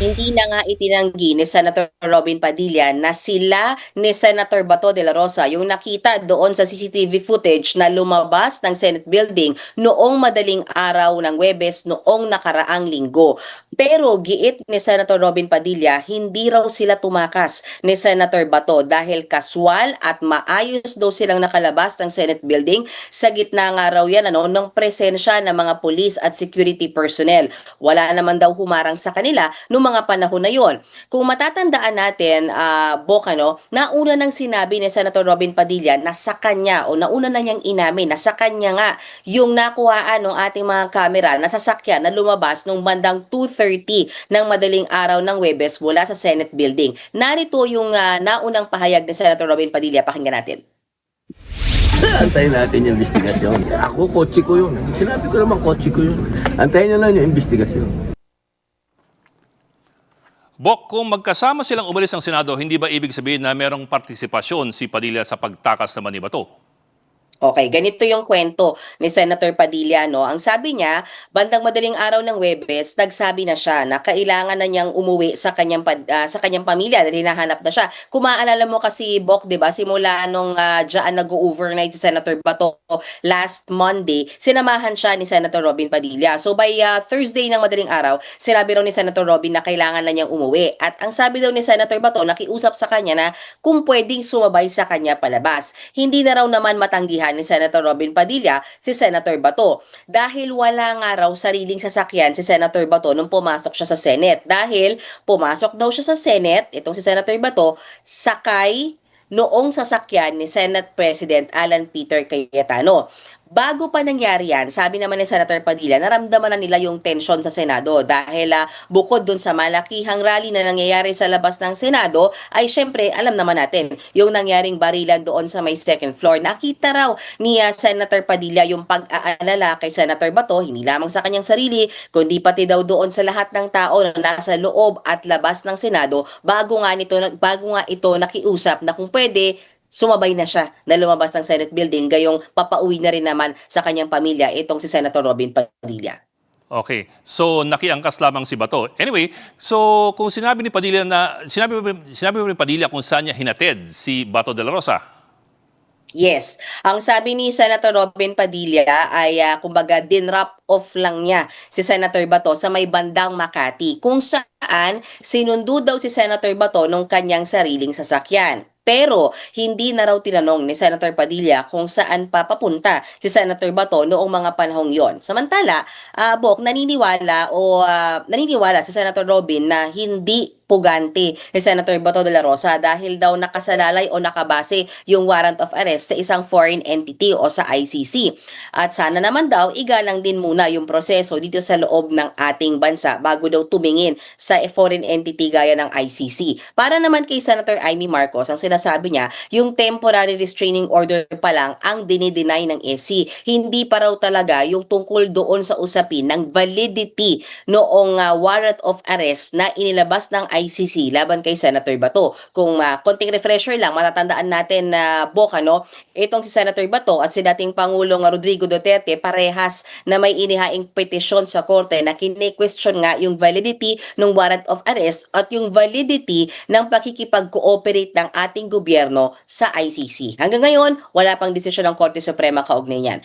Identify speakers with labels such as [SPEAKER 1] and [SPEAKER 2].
[SPEAKER 1] Hindi na nga itinanggi ni Senator Robin Padilla na sila ni Senator Bato de la Rosa yung nakita doon sa CCTV footage na lumabas ng Senate building noong madaling araw ng Huwebes noong nakaraang linggo. Pero giit ni Senator Robin Padilla, hindi raw sila tumakas ni Senator Bato dahil kaswal at maayos daw silang nakalabas ng Senate building. Sa gitna nga raw yan ng presensya ng mga police at security personnel. Wala naman daw humarang sa kanila noong mga panahon na yon. Kung matatandaan natin, Bok, nauna nang sinabi ni Senator Robin Padilla na sa kanya o nauna na niyang inamin na sa kanya nga yung nakuhaan ng ating mga kamera na sasakyan na lumabas nung bandang 2:30 ng madaling araw ng Huwebes mula sa Senate building. Narito yung naunang pahayag ni Senator Robin Padilla. Pakinggan natin.
[SPEAKER 2] Antayin natin yung investigasyon. Ako, kotse ko yun. Sinabi ko naman, kotse ko yun. Antayin na lang yung investigasyon.
[SPEAKER 3] Bok, kung magkasama silang umalis ng Senado, hindi ba ibig sabihin na merong partisipasyon si Padilla sa pagtakas naman ni Bato?
[SPEAKER 1] Okay, ganito yung kwento ni Senator Padilla, no. Ang sabi niya, bandang madaling araw ng Huwebes, nagsabi na siya na kailangan na niyang umuwi sa kanyang pamilya dahil hinahanap na siya. Kung maaalala mo kasi, Bok, 'di ba, simula nung diyan nag-overnight si Senator Bato last Monday, sinamahan siya ni Senator Robin Padilla. So by Thursday ng madaling araw, sinabi raw ni Senator Robin na kailangan na niyang umuwi. At ang sabi daw ni Senator Bato, nakiusap sa kanya na kung pwedeng sumabay sa kanya palabas. Hindi na raw naman matanggihan ni Senator Robin Padilla si Senator Bato dahil wala nga raw sariling sasakyan si Senator Bato nung pumasok siya sa Senate dahil pumasok daw siya sa Senate, itong si Senator Bato, sakay noong sasakyan ni Senate President Alan Peter Cayetano. Bago pa nangyari yan, sabi naman ni Senator Padilla, naramdaman na nila yung tensyon sa Senado dahil bukod dun sa malakihang rally na nangyayari sa labas ng Senado, ay syempre alam naman natin yung nangyaring barilan doon sa may second floor. Nakita raw ni Senator Padilla yung pag-aalala kay Senator Bato, hindi lamang sa kanyang sarili, kundi pati daw doon sa lahat ng tao na nasa loob at labas ng Senado bago nga ito nakiusap na kung pwede sumabay na siya na lumabas ng Senate building gayong papauwi na rin naman sa kanyang pamilya itong si Senator Robin Padilla.
[SPEAKER 3] Okay, so nakiangkas lamang si Bato. Anyway, so kung sinabi ni Padilla na, sinabi mo ni Padilla kung saan niya hinatid si Bato de la Rosa?
[SPEAKER 1] Yes. Ang sabi ni Senator Robin Padilla ay kumbaga dinrap off lang niya si Senator Bato sa may bandang Makati kung saan sinundo daw si Senator Bato nung kanyang sariling sasakyan. Pero hindi na raw tinanong ni Senator Padilla kung saan pa papunta si Senator Bato noong mga panahong yon. Samantala, Bok, naniniwala si Senator Robin na hindi pugante ni Senator Bato de la Rosa dahil daw nakasalalay o nakabase yung warrant of arrest sa isang foreign entity o sa ICC. At sana naman daw igalang din muna yung proseso dito sa loob ng ating bansa bago daw tumingin sa foreign entity gaya ng ICC. Para naman kay Senator Amy Marcos, ang sinasabi niya, yung temporary restraining order pa lang ang dinideny ng SC. Hindi pa raw talaga yung tungkol doon sa usapin ng validity noong warrant of arrest na inilabas ng ICC laban kay Senator Bato. Kung konting refresher lang, matatandaan natin na Bok, itong si Senator Bato at si dating Pangulong Rodrigo Duterte parehas na may inihaing petisyon sa korte na kine-question nga yung validity ng warrant of arrest at yung validity ng pakikipag-cooperate ng ating gobyerno sa ICC. Hanggang ngayon, wala pang desisyon ng Korte Suprema kaugnay niyan.